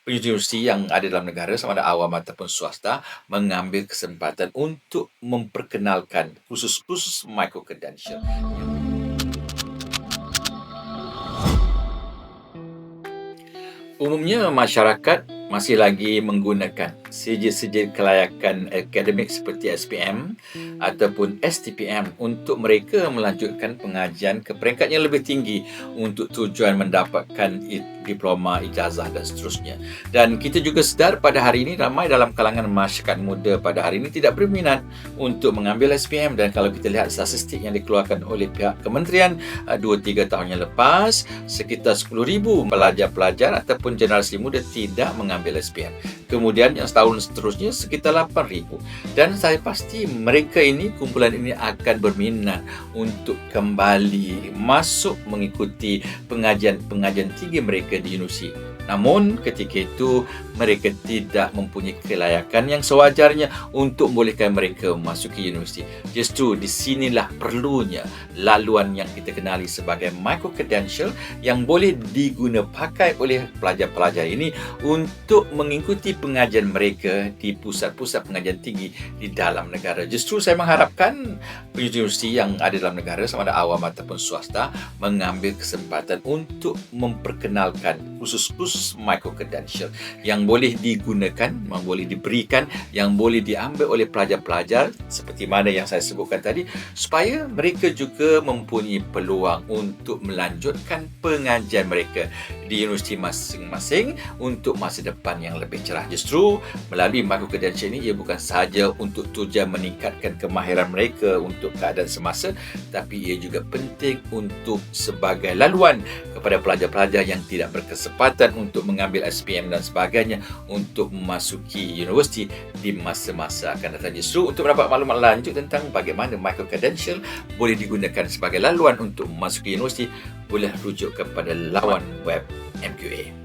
Universiti yang ada dalam negara sama ada awam ataupun swasta mengambil kesempatan untuk memperkenalkan kursus-kursus micro credential. Umumnya masyarakat masih lagi menggunakan sijil-sijil kelayakan akademik seperti SPM ataupun STPM untuk mereka melanjutkan pengajian ke peringkat yang lebih tinggi untuk tujuan mendapatkan diploma, ijazah dan seterusnya. Dan kita juga sedar pada hari ini ramai dalam kalangan masyarakat muda pada hari ini tidak berminat untuk mengambil SPM, dan kalau kita lihat statistik yang dikeluarkan oleh pihak kementerian 2-3 tahun yang lepas, sekitar 10,000 pelajar-pelajar ataupun generasi muda tidak mengambil SPM. Kemudian yang setahun seterusnya sekitar 8,000. Dan saya pasti mereka ini, kumpulan ini akan berminat untuk kembali masuk mengikuti pengajian-pengajian tinggi mereka di universiti. Namun ketika itu mereka tidak mempunyai kelayakan yang sewajarnya untuk membolehkan mereka memasuki universiti. Justru di sinilah perlunya laluan yang kita kenali sebagai micro credential yang boleh diguna pakai oleh pelajar-pelajar ini untuk mengikuti pengajian mereka di pusat-pusat pengajian tinggi di dalam negara. Justru saya mengharapkan universiti yang ada dalam negara sama ada awam ataupun swasta mengambil kesempatan untuk memperkenalkan khusus micro credential yang boleh digunakan, yang boleh diberikan, yang boleh diambil oleh pelajar-pelajar seperti mana yang saya sebutkan tadi, supaya mereka juga mempunyai peluang untuk melanjutkan pengajian mereka di universiti masing-masing untuk masa depan yang lebih cerah. Justru melalui micro credential ini, ia bukan sahaja untuk tujuan meningkatkan kemahiran mereka untuk keadaan semasa, tapi ia juga penting untuk sebagai laluan kepada pelajar-pelajar yang tidak berkesempatan untuk mengambil SPM dan sebagainya untuk memasuki universiti di masa-masa akan datang. Justru untuk mendapat maklumat lanjut tentang bagaimana micro credential boleh digunakan sebagai laluan untuk memasuki universiti, boleh rujuk kepada lawan web MQA.